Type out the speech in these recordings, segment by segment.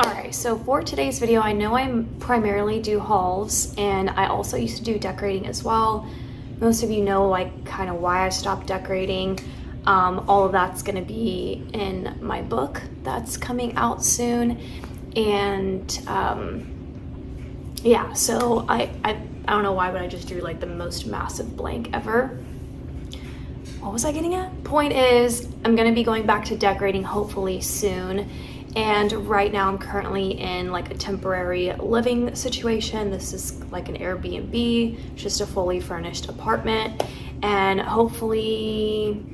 Alright, so for today's video, I know I primarily do hauls, and I also used to do decorating as well. Most of you know like kind of why I stopped decorating. All of that's going to be in my book that's coming out soon. And yeah, so I don't know why, but I just drew like the most massive blank ever. What was I getting at? Point is, I'm going to be going back to decorating hopefully soon. And right now I'm currently in like a temporary living situation. This is like an Airbnb, just a fully furnished apartment. And hopefully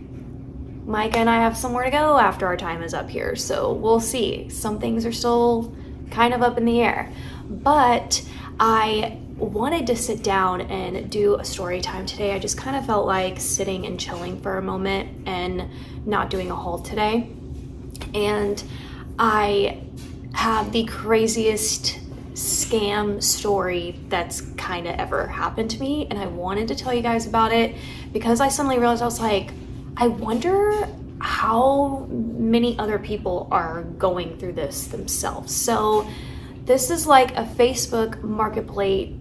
Micah and I have somewhere to go after our time is up here. So we'll see. Some things are still kind of up in the air. But I wanted to sit down and do a story time today. I just kind of felt like sitting and chilling for a moment and not doing a haul today. And I have the craziest scam story that's kind of ever happened to me, and I wanted to tell you guys about it because I suddenly realized, I was like, I wonder how many other people are going through this themselves. So this is like a Facebook marketplace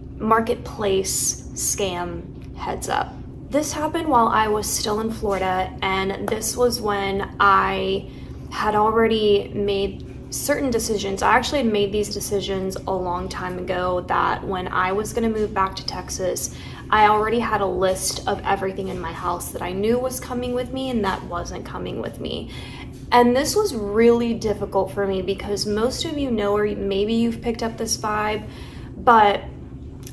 scam, heads up. This happened while I was still in Florida, and this was when I had already made certain decisions. I actually had made these decisions a long time ago, that when I was going to move back to Texas, I already had a list of everything in my house that I knew was coming with me and that wasn't coming with me. And this was really difficult for me because most of you know, or maybe you've picked up this vibe, but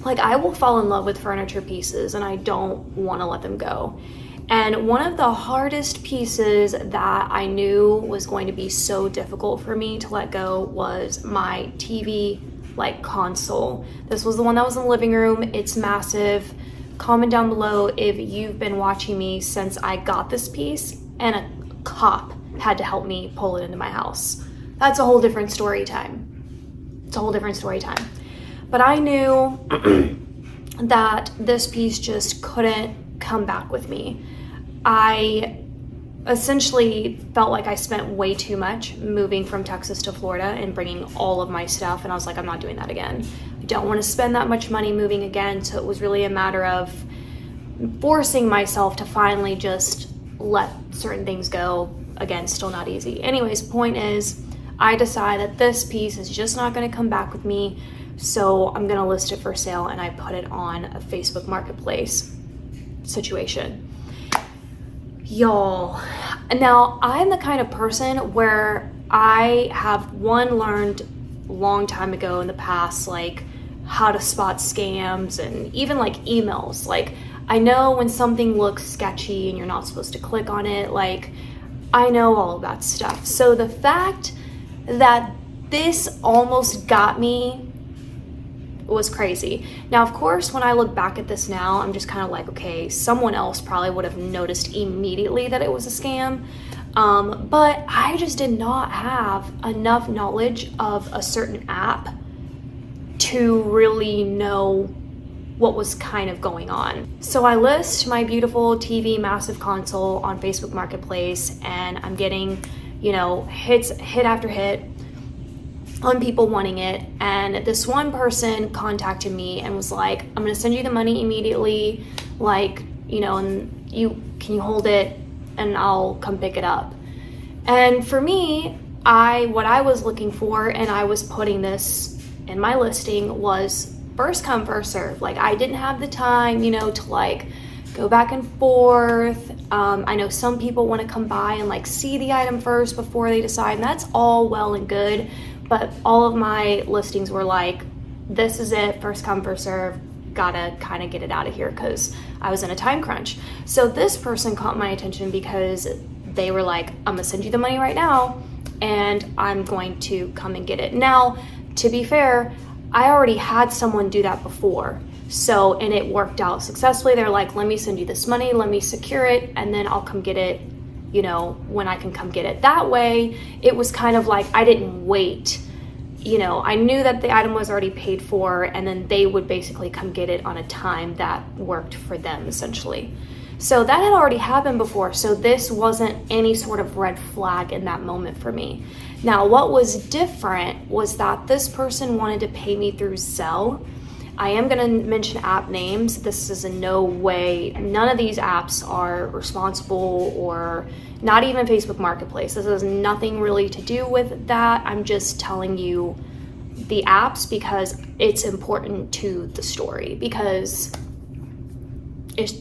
like I will fall in love with furniture pieces and I don't want to let them go. And one of the hardest pieces that I knew was going to be so difficult for me to let go was my TV like console. This was the one that was in the living room. It's massive. Comment down below if you've been watching me since I got this piece and a cop had to help me pull it into my house. That's a whole different story time. It's a whole different story time. But I knew that this piece just couldn't come back with me. I essentially felt like I spent way too much moving from Texas to Florida and bringing all of my stuff, and I was like, I'm not doing that again. I don't want to spend that much money moving again. So it was really a matter of forcing myself to finally just let certain things go. Again, still not easy. Anyways, point is, I decided that this piece is just not going to come back with me, so I'm going to list it for sale, and I put it on a Facebook marketplace situation. Y'all, now I'm the kind of person where I have learned a long time ago in the past, like how to spot scams and even like emails. Like I know when something looks sketchy and you're not supposed to click on it, like I know all of that stuff. So the fact that this almost got me was crazy. Now, of course, when I look back at this now, I'm just kind of like, okay, someone else probably would have noticed immediately that it was a scam. But I just did not have enough knowledge of a certain app to really know what was kind of going on. So I list my beautiful TV massive console on Facebook Marketplace, and I'm getting, you know, hit after hit on people wanting it. And this one person contacted me and was like, I'm gonna send you the money immediately, like, you know, and can you hold it and I'll come pick it up. And for me, what I was looking for, and I was putting this in my listing, was first come first serve. Like I didn't have the time, you know, to like go back and forth. I know some people want to come by and like see the item first before they decide, and that's all well and good. But all of my listings were like, this is it, first come, first serve, gotta kind of get it out of here because I was in a time crunch. So this person caught my attention because they were like, I'm gonna send you the money right now and I'm going to come and get it. Now, to be fair, I already had someone do that before. So, and it worked out successfully. They're like, let me send you this money, let me secure it, and then I'll come get it, you know, when I can come get it. That way, it was kind of like I didn't wait. You know, I knew that the item was already paid for, and then they would basically come get it on a time that worked for them, essentially. So that had already happened before, so this wasn't any sort of red flag in that moment for me. Now, what was different was that this person wanted to pay me through Zelle. I am going to mention app names. This is in no way, none of these apps are responsible, or not even Facebook Marketplace. This has nothing really to do with that. I'm just telling you the apps because it's important to the story, because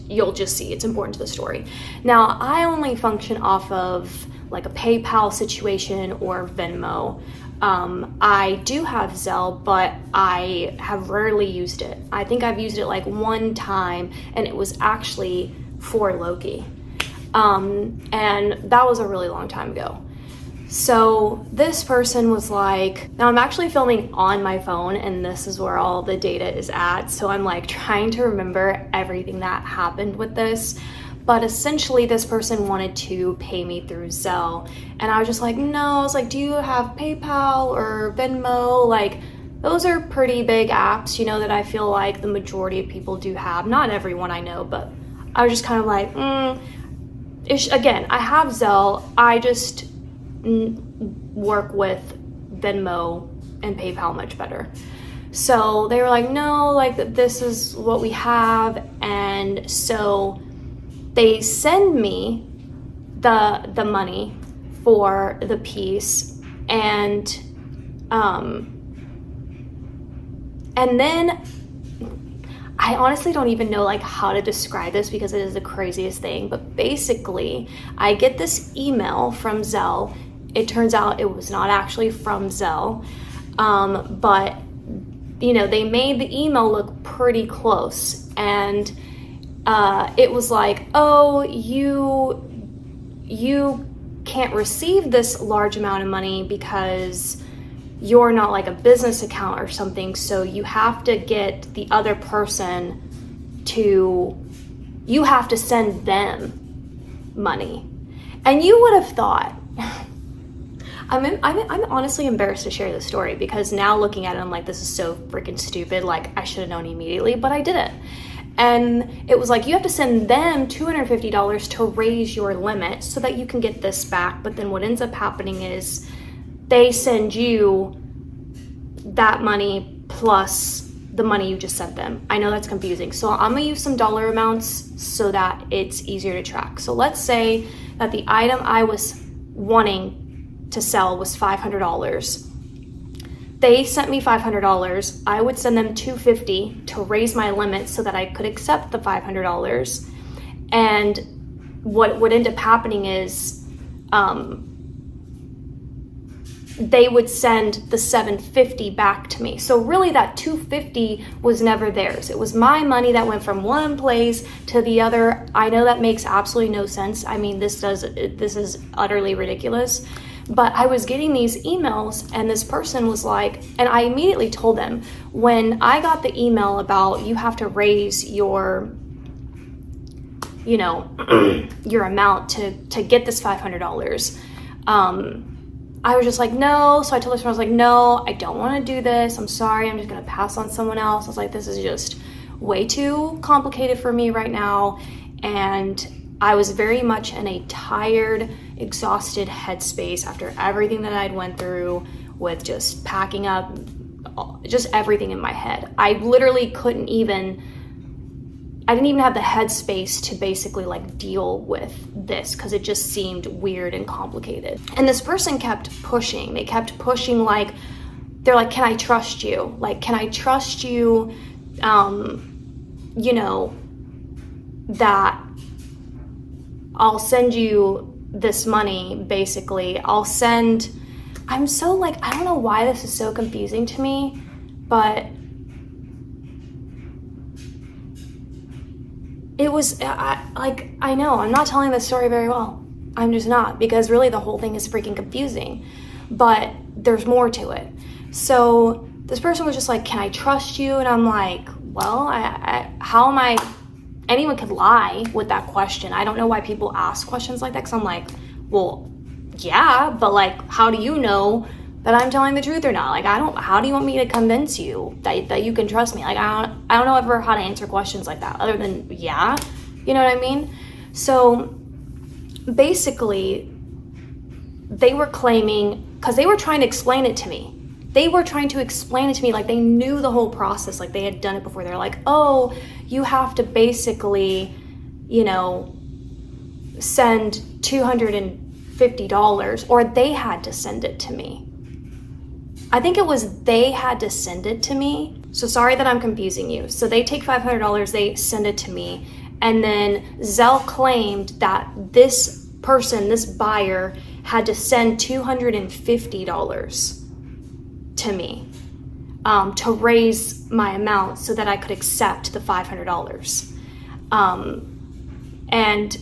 you'll just see it's important to the story. Now, I only function off of like a PayPal situation or Venmo. I do have Zelle, but I have rarely used it. I think I've used it like one time, and it was actually for Loki. And that was a really long time ago. So this person was like, now I'm actually filming on my phone, and this is where all the data is at. So I'm like trying to remember everything that happened with this. But essentially this person wanted to pay me through Zelle. And I was just like, no. I was like, do you have PayPal or Venmo? Like, those are pretty big apps, you know, that I feel like the majority of people do have. Not everyone I know, but I was just kind of like, again, I have Zelle. I just work with Venmo and PayPal much better. So they were like, no, like this is what we have. And so they send me the money for the piece, and then I honestly don't even know like how to describe this because it is the craziest thing, but basically I get this email from Zelle. It turns out it was not actually from Zelle, but you know, they made the email look pretty close, and it was like, oh, you can't receive this large amount of money because you're not like a business account or something, so you have to get the other person you have to send them money. And you would have thought, I'm honestly embarrassed to share this story, because now looking at it, I'm like, this is so freaking stupid. Like, I should have known immediately, but I didn't. And it was like, you have to send them $250 to raise your limit so that you can get this back. But then what ends up happening is they send you that money plus the money you just sent them. I know that's confusing. So I'm gonna use some dollar amounts so that it's easier to track. So let's say that the item I was wanting to sell was $500. They sent me $500. I would send them $250 to raise my limit so that I could accept the $500. And what would end up happening is they would send the $750 back to me. So really that $250 was never theirs. It was my money that went from one place to the other. I know that makes absolutely no sense. I mean, this is utterly ridiculous. But I was getting these emails, and this person was like, and I immediately told them, when I got the email about you have to raise your, you know, your amount to get this $500, I was just like, no. So I told this person, I was like, no, I don't want to do this. I'm sorry. I'm just going to pass on someone else. I was like, this is just way too complicated for me right now. And I was very much in a tired, exhausted headspace after everything that I'd went through with just packing up, just everything in my head. I literally I didn't even have the headspace to basically like deal with this, because it just seemed weird and complicated. And this person kept pushing. They kept pushing, like, they're like, can I trust you? Like, can I trust you, you know, that I'll send you this money, basically. I'm so like, I don't know why this is so confusing to me, but it was, I know, I'm not telling this story very well. I'm just not, because really the whole thing is freaking confusing, but there's more to it. So this person was just like, can I trust you? And I'm like, well, how am I? Anyone could lie with that question. I don't know why people ask questions like that, because I'm like, well, yeah, but like, how do you know that I'm telling the truth or not? Like, how do you want me to convince you that you can trust me? Like, I don't know ever how to answer questions like that other than, yeah, you know what I mean? So basically, they were claiming, because they were trying to explain it to me. They were trying to explain it to me like they knew the whole process, like they had done it before. They're like, oh, you have to basically, you know, send $250, or they had to send it to me. I think it was they had to send it to me. So sorry that I'm confusing you. So they take $500, they send it to me. And then Zelle claimed that this person, this buyer, had to send $250 to me to raise my amount so that I could accept the $500. And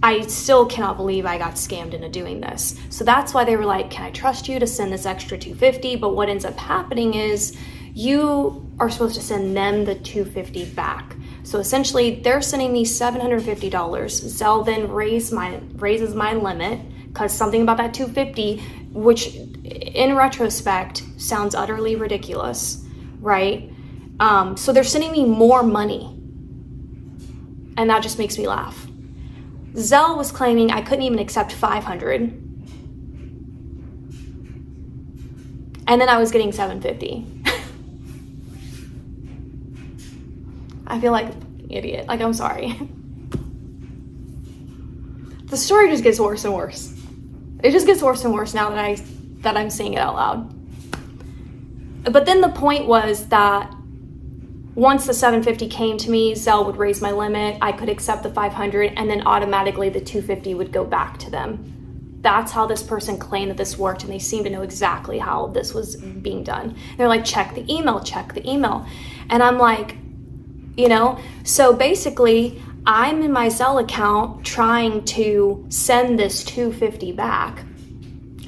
I still cannot believe I got scammed into doing this. So that's why they were like, can I trust you to send this extra $250? But what ends up happening is you are supposed to send them the $250 back. So essentially they're sending me $750. Zelle then raises my limit because something about that $250, which in retrospect sounds utterly ridiculous, right? So they're sending me more money, and that just makes me laugh. Zelle was claiming I couldn't even accept $500, and then I was getting $750. I feel like an idiot. Like, I'm sorry. The story just gets worse and worse. It just gets worse and worse now that I'm saying it out loud. But then the point was that once the $750 came to me, Zelle would raise my limit, I could accept the $500, and then automatically the $250 would go back to them. That's how this person claimed that this worked, and they seem to know exactly how this was being done. They're like, check the email. And I'm like, you know, so basically I'm in my Zelle account trying to send this $250 back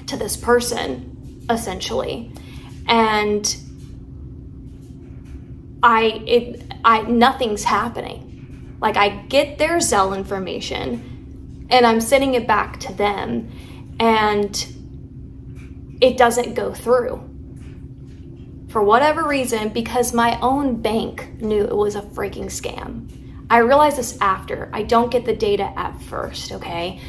to this person, essentially. And nothing's happening. Like, I get their Zelle information and I'm sending it back to them, and it doesn't go through. For whatever reason, because my own bank knew it was a freaking scam. I realized this after. I don't get the data at first, okay?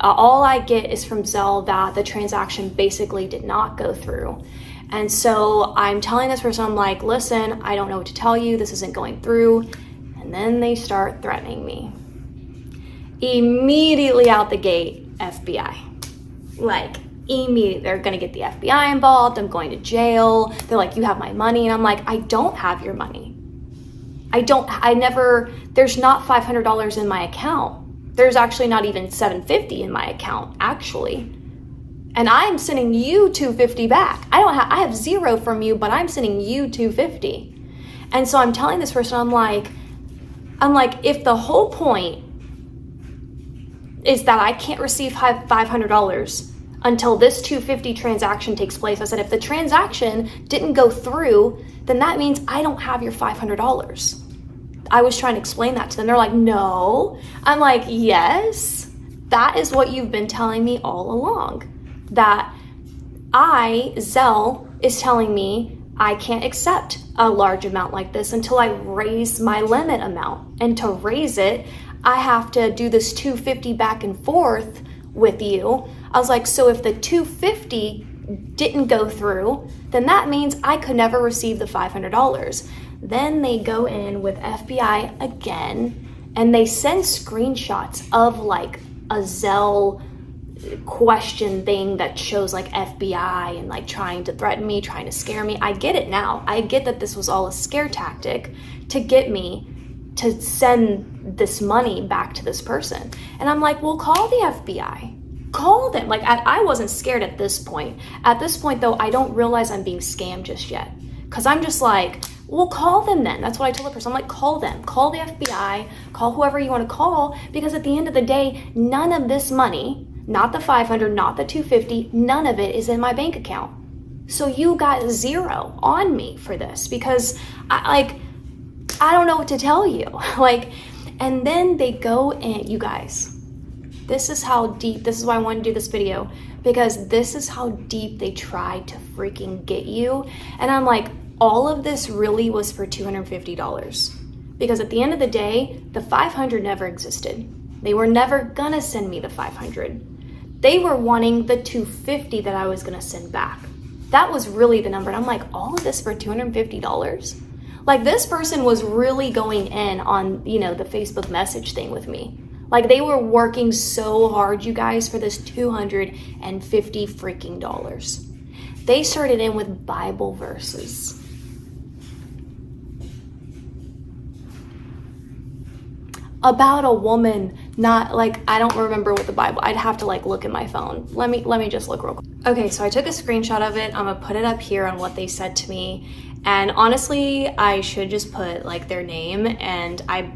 All I get is from Zelle that the transaction basically did not go through. And so I'm telling this person, I'm like, listen, I don't know what to tell you. This isn't going through. And then they start threatening me. Immediately out the gate, FBI. Like, immediately, they're gonna get the FBI involved. I'm going to jail. They're like, you have my money. And I'm like, I don't have your money. There's not $500 in my account. There's actually not even $750 in my account, actually. And I'm sending you $250 back. I have zero from you, but I'm sending you $250. And so I'm telling this person, I'm like, if the whole point is that I can't receive $500 until this $250 transaction takes place, I said, if the transaction didn't go through, then that means I don't have your $500. I was trying to explain that to them. They're like, no. I'm like, yes, that is what you've been telling me all along. That Zelle is telling me I can't accept a large amount like this until I raise my limit amount. And to raise it, I have to do this $250 back and forth with you. I was like, so if the $250 didn't go through, then that means I could never receive the $500. Then they go in with FBI again, and they send screenshots of like a Zelle question thing that shows like FBI and like trying to threaten me, trying to scare me. I get it now. I get that this was all a scare tactic to get me to send this money back to this person. And I'm like, well, call the FBI. Call them. Like, I wasn't scared at this point. At this point, though, I don't realize I'm being scammed just yet. Because I'm just like, well, call them then. That's what I told the person. I'm like, call them. Call the FBI. Call whoever you want to call. Because at the end of the day, none of this money, not the $500, not the $250, none of it is in my bank account. So you got zero on me for this. Because, I don't know what to tell you. And then they go in, you guys. This is how deep, this is why I wanted to do this video, because this is how deep they try to freaking get you. And I'm like, all of this really was for $250. Because at the end of the day, the $500 never existed. They were never gonna send me the $500. They were wanting the $250 that I was gonna send back. That was really the number. And I'm like, all of this for $250? Like, this person was really going in on, you know, the Facebook message thing with me. Like, they were working so hard, you guys, for this $250 freaking dollars. They started in with Bible verses. About a woman, not like, I don't remember what the Bible, I'd have to like look at my phone. Let me just look real quick. Okay, so I took a screenshot of it. I'm gonna put it up here on what they said to me. And honestly, I should just put like their name, and I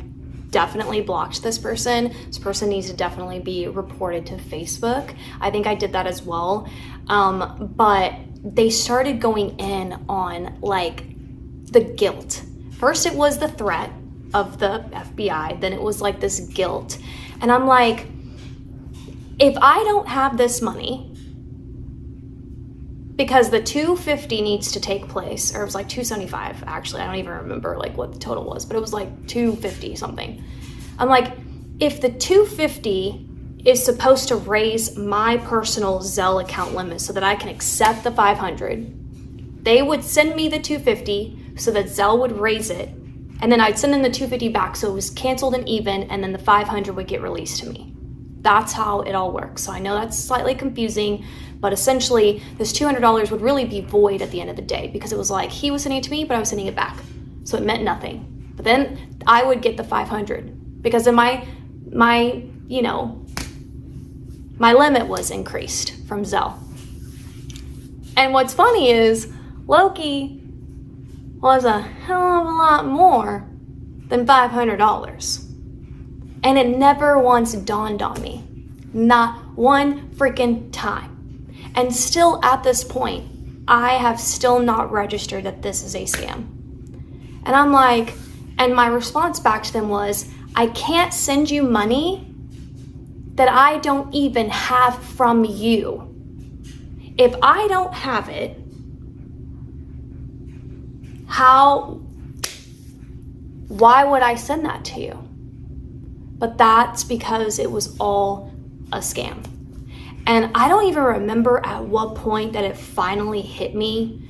definitely blocked this person. This person needs to definitely be reported to Facebook. I think I did that as well. But they started going in on like the guilt. First it was the threat of the FBI, then it was like this guilt. And I'm like, if I don't have this money, because the $250 needs to take place, or it was like $275 actually, I don't even remember like what the total was, but it was like $250 something. I'm like, if the $250 is supposed to raise my personal Zelle account limit so that I can accept the $500, they would send me the $250 so that Zelle would raise it, and then I'd send them the $250 back so it was canceled and even, and then the $500 would get released to me. That's how it all works. So I know that's slightly confusing, but essentially this $200 would really be void at the end of the day, because it was like he was sending it to me, but I was sending it back. So it meant nothing. But then I would get the $500 because then my limit was increased from Zelle. And what's funny is Loki was a hell of a lot more than $500. And it never once dawned on me. Not one freaking time. And still at this point, I have still not registered that this is a scam. And I'm like, and my response back to them was, I can't send you money that I don't even have from you. If I don't have it, why would I send that to you? But that's because it was all a scam. And I don't even remember at what point that it finally hit me.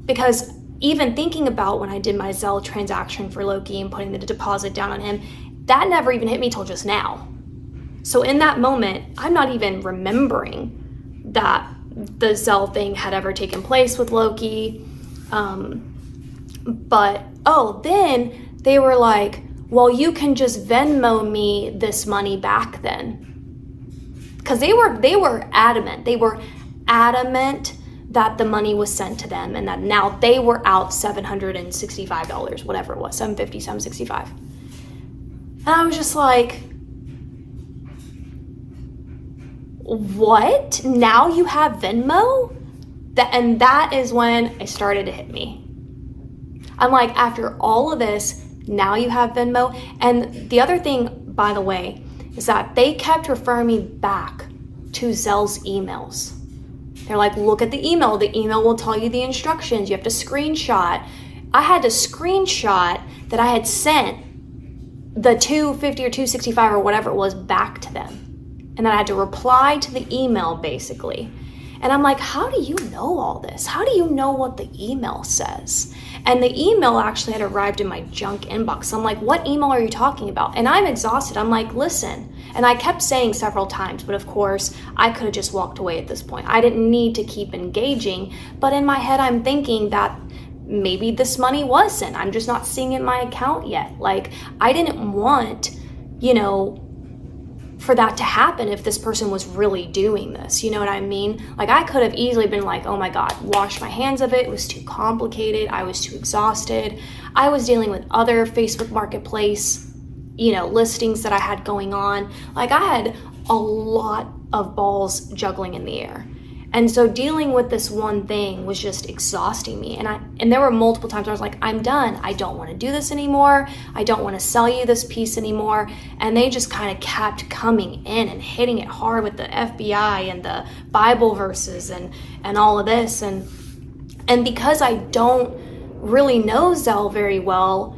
Because even thinking about when I did my Zelle transaction for Loki and putting the deposit down on him, that never even hit me till just now. So in that moment, I'm not even remembering that the Zelle thing had ever taken place with Loki. Then they were like, well, you can just Venmo me this money back then. Because they were adamant. They were adamant that the money was sent to them and that now they were out $765, whatever it was, $750, $765. And I was just like, what? Now you have Venmo? And that is when it started to hit me. I'm like, after all of this, now you have Venmo? And the other thing, by the way, is that they kept referring me back to Zelle's emails. They're like, look at the email. The email will tell you the instructions. You have to screenshot. I had to screenshot that I had sent the $250 or $265 or whatever it was back to them. And then I had to reply to the email, basically. And I'm like, how do you know all this? How do you know what the email says? And the email actually had arrived in my junk inbox. So I'm like, what email are you talking about? And I'm exhausted. I'm like, listen. And I kept saying several times, but of course, I could have just walked away at this point. I didn't need to keep engaging. But in my head, I'm thinking that maybe this money was sent. I'm just not seeing it in my account yet. Like, I didn't want, for that to happen if this person was really doing this. You know what I mean? Like, I could have easily been like, oh my God, wash my hands of it. It was too complicated. I was too exhausted. I was dealing with other Facebook Marketplace, listings that I had going on. Like, I had a lot of balls juggling in the air. And so dealing with this one thing was just exhausting me. And there were multiple times where I was like, I'm done. I don't want to do this anymore. I don't want to sell you this piece anymore. And they just kind of kept coming in and hitting it hard with the FBI and the Bible verses and all of this. And because I don't really know Zelle very well,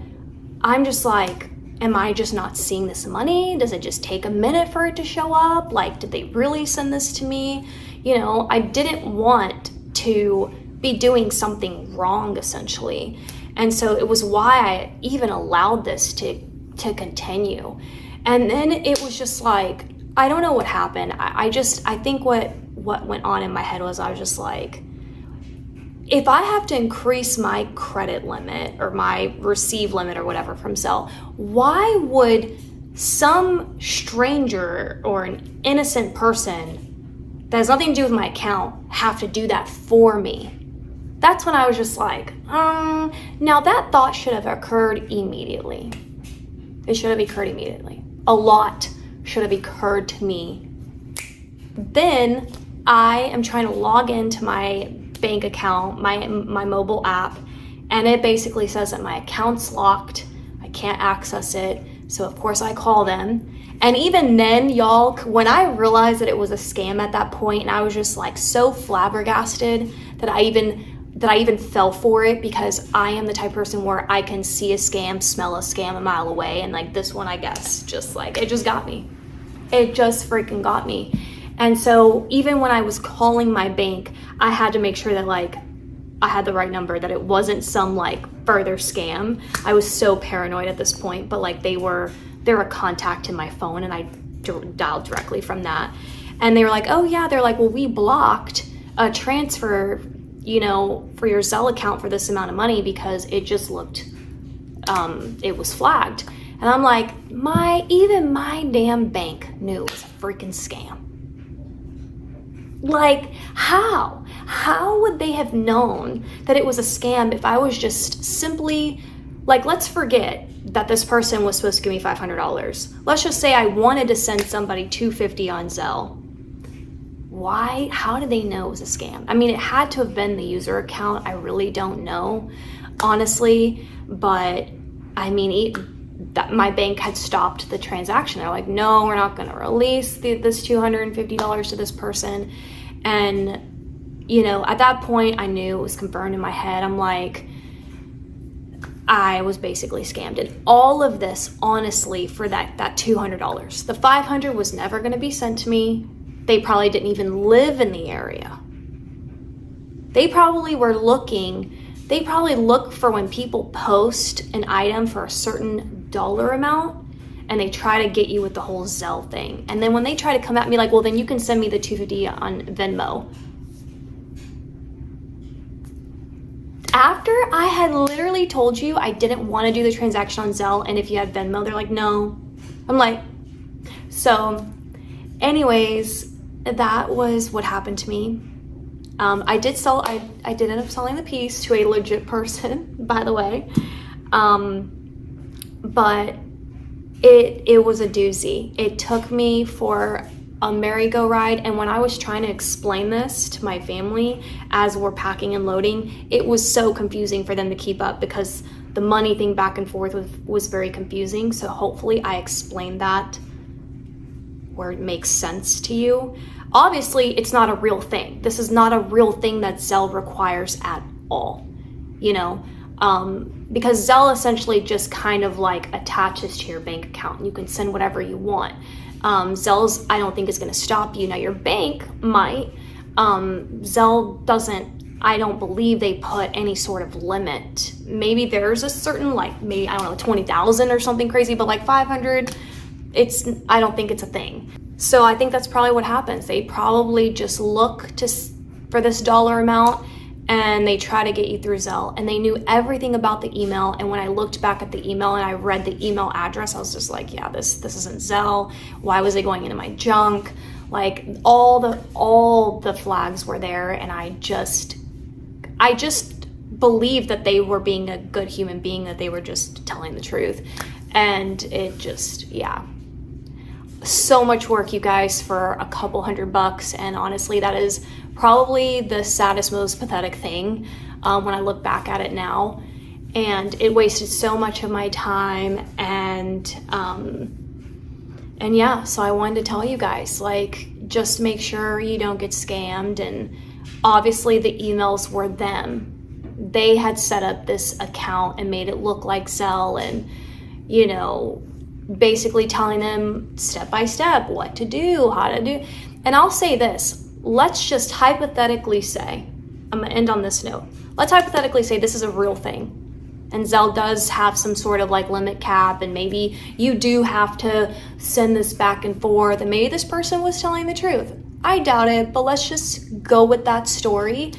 I'm just like, am I just not seeing this money? Does it just take a minute for it to show up? Like, did they really send this to me? You know, I didn't want to be doing something wrong, essentially. And so it was why I even allowed this to continue. And then it was just like, I don't know what happened. I think what went on in my head was, I was just like, if I have to increase my credit limit or my receive limit or whatever from Zelle, why would some stranger or an innocent person that has nothing to do with my account have to do that for me? That's when I was just like, now that thought should have occurred immediately. It should have occurred immediately. A lot should have occurred to me. Then I am trying to log into my bank account, my mobile app, and it basically says that my account's locked. I can't access it. So of course I call them. And even then, y'all, when I realized that it was a scam at that point, and I was just like so flabbergasted that I even fell for it, because I am the type of person where I can see a scam, smell a scam a mile away. And like this one, I guess, just like, it just got me. It just freaking got me. And so even when I was calling my bank, I had to make sure that like I had the right number, that it wasn't some like further scam. I was so paranoid at this point, but like they're a contact in my phone, and I dialed directly from that. And they were like, oh yeah, they're like, well, we blocked a transfer, you know, for your Zelle account for this amount of money because it just looked, it was flagged. And I'm like, even my damn bank knew it was a freaking scam. Like, how would they have known that it was a scam if I was just simply, like, let's forget that this person was supposed to give me $500. Let's just say I wanted to send somebody $250 on Zelle. How did they know it was a scam? I mean, it had to have been the user account. I really don't know, honestly, but I mean, that my bank had stopped the transaction. They're like, no, we're not going to release this $250 to this person. And, you know, at that point, I knew it was confirmed in my head. I'm like, I was basically scammed. And all of this, honestly, for that $200. The $500 was never going to be sent to me. They probably didn't even live in the area. They probably look for when people post an item for a certain dollar amount, and they try to get you with the whole Zelle thing. And then when they try to come at me like, well, then you can send me the $250 on Venmo. After I had literally told you I didn't want to do the transaction on Zelle, and if you had Venmo, they're like, no. I'm like, so anyways, that was what happened to me. I did end up selling the piece to a legit person, by the way. But it was a doozy. It took me for a merry-go-ride, and when I was trying to explain this to my family as we're packing and loading, it was so confusing for them to keep up, because the money thing back and forth was very confusing. So hopefully I explained that where it makes sense to you. Obviously, it's not a real thing. This is not a real thing that Zelle requires at all, you know, because Zelle essentially just kind of like attaches to your bank account. You can send whatever you want. Zelle's, I don't think, is going to stop you. Now, your bank might. Zelle doesn't, I don't believe they put any sort of limit. Maybe there's a certain, like, maybe, I don't know, 20,000 or something crazy, but like 500, I don't think it's a thing. So I think that's probably what happens. They probably just look for this dollar amount, and they try to get you through Zelle. And they knew everything about the email. And when I looked back at the email and I read the email address, I was just like, yeah, this isn't Zelle. Why was it going into my junk? Like, all the flags were there, and I just believed that they were being a good human being, that they were just telling the truth. And it just, yeah. So much work, you guys, for a couple $100. And honestly, that is probably the saddest, most pathetic thing when I look back at it now. And it wasted so much of my time. And yeah, so I wanted to tell you guys, like, just make sure you don't get scammed. And obviously the emails were them. They had set up this account and made it look like Zelle, and, you know, basically telling them step by step what to do, how to do. And I'll say this, let's just hypothetically say, I'm gonna end on this note. Let's hypothetically say this is a real thing. And Zelle does have some sort of like limit cap, and maybe you do have to send this back and forth, and maybe this person was telling the truth. I doubt it, but let's just go with that story.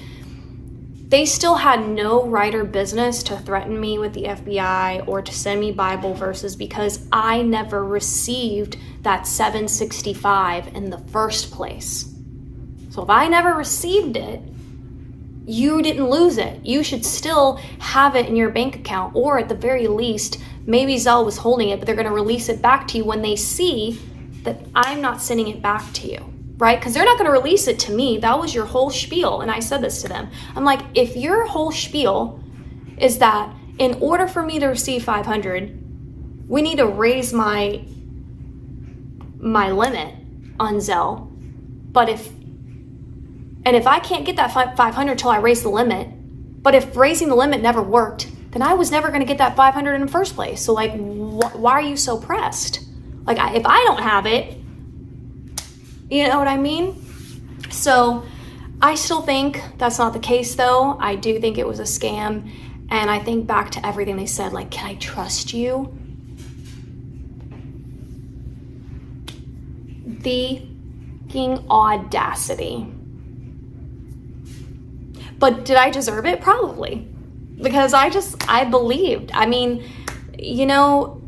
They still had no right or business to threaten me with the FBI or to send me Bible verses because I never received that $765 in the first place. So if I never received it, you didn't lose it. You should still have it in your bank account, or at the very least, maybe Zelle was holding it, but they're going to release it back to you when they see that I'm not sending it back to you, right? Because they're not going to release it to me. That was your whole spiel. And I said this to them. I'm like, if your whole spiel is that in order for me to receive 500, we need to raise my limit on Zelle. But if I can't get that 500 till I raise the limit, but if raising the limit never worked, then I was never going to get that 500 in the first place. So like, why are you so pressed? Like, if I don't have it, you know what I mean? So I still think that's not the case though. I do think it was a scam. And I think back to everything they said, like, can I trust you? The fucking audacity. But did I deserve it? Probably. Because I believed. I mean, you know,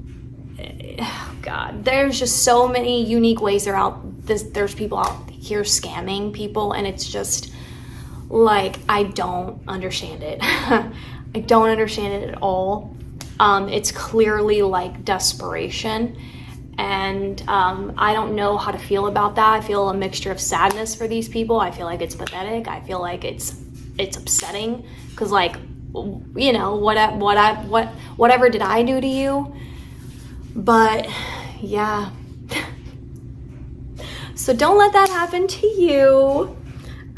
God, there's just so many unique ways there's people out here scamming people, and it's just like, I don't understand it. I don't understand it at all. It's clearly like desperation. And I don't know how to feel about that. I feel a mixture of sadness for these people. I feel like it's pathetic. I feel like it's upsetting because, like, you know, whatever did I do to you? But yeah. So don't let that happen to you.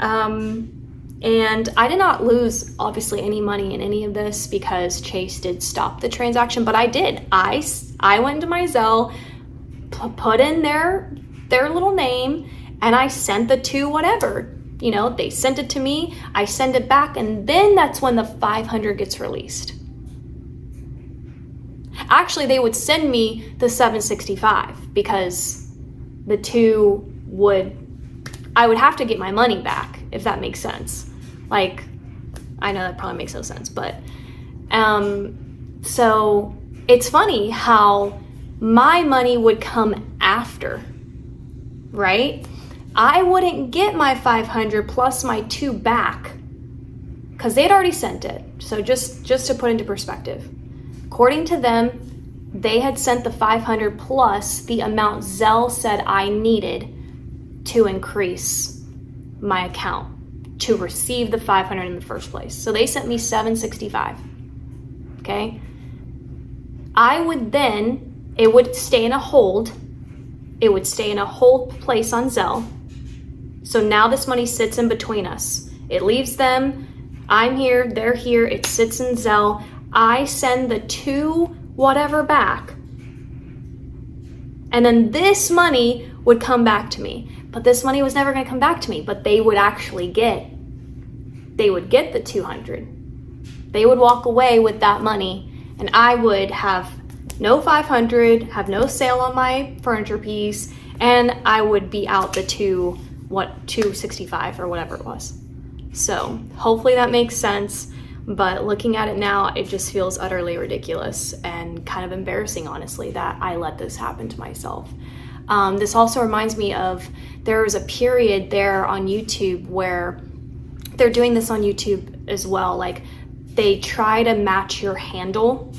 And I did not lose, obviously, any money in any of this because Chase did stop the transaction, but I did. I went into my Zelle, put in their little name, and I sent the two whatever. You know, they sent it to me, I send it back, and then that's when the 500 gets released. Actually, they would send me the 765 because the two I would have to get my money back, if that makes sense. Like, I know that probably makes no sense, but so it's funny how my money would come after, right? I wouldn't get my 500 plus my two back because they'd already sent it. So just to put into perspective, according to them, they had sent the 500 plus the amount Zelle said I needed to increase my account to receive the 500 in the first place. So they sent me 765. Okay. It would stay in a hold. It would stay in a hold place on Zelle. So now this money sits in between us. It leaves them. I'm here. They're here. It sits in Zelle. I send the two whatever back. And then this money would come back to me. But this money was never going to come back to me. But they would get the 200. They would walk away with that money. And I would have no 500, have no sale on my furniture piece, and I would be out the 265 or whatever it was. So hopefully that makes sense, but looking at it now, it just feels utterly ridiculous and kind of embarrassing, honestly, that I let this happen to myself. This also reminds me of, there was a period there on YouTube where they're doing this on YouTube as well. Like, they try to match your handle,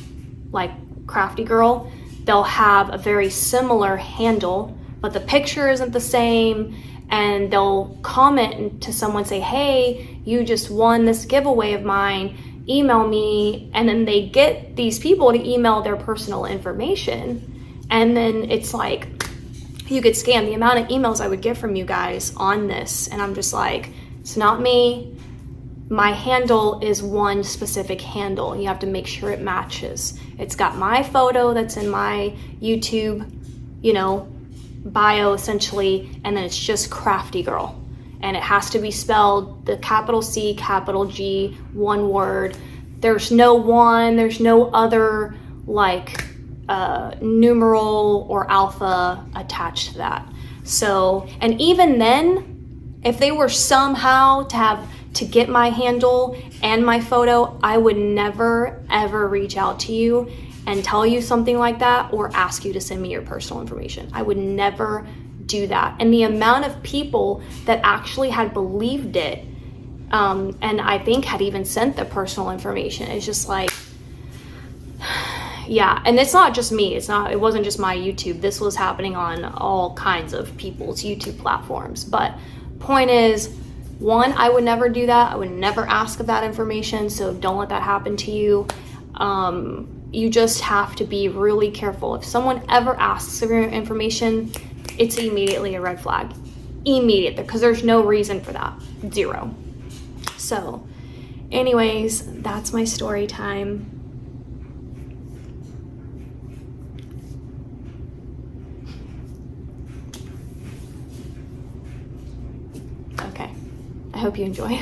like CraftyGirl. They'll have a very similar handle, but the picture isn't the same, and they'll comment to someone, say, hey, you just won this giveaway of mine, email me, and then they get these people to email their personal information, and then it's like, you get scammed. The amount of emails I would get from you guys on this, and I'm just like, it's not me. my handle is one specific handle. You have to make sure it matches. It's got my photo that's in my YouTube, you know, bio essentially, and then it's just CraftyGirl. And it has to be spelled the capital C, capital G, one word. There's no other like numeral or alpha attached to that. So, and even then, if they were somehow to get my handle and my photo, I would never ever reach out to you and tell you something like that or ask you to send me your personal information. I would never do that. And the amount of people that actually had believed it, and I think had even sent the personal information, is just like, yeah. And it's not just me. It wasn't just my YouTube. This was happening on all kinds of people's YouTube platforms. But point is, one, I would never do that. I would never ask of that information. So don't let that happen to you. You just have to be really careful. If someone ever asks for your information, it's immediately a red flag. Immediate, because there's no reason for that. Zero. So anyways, that's my story time. Okay, I hope you enjoy.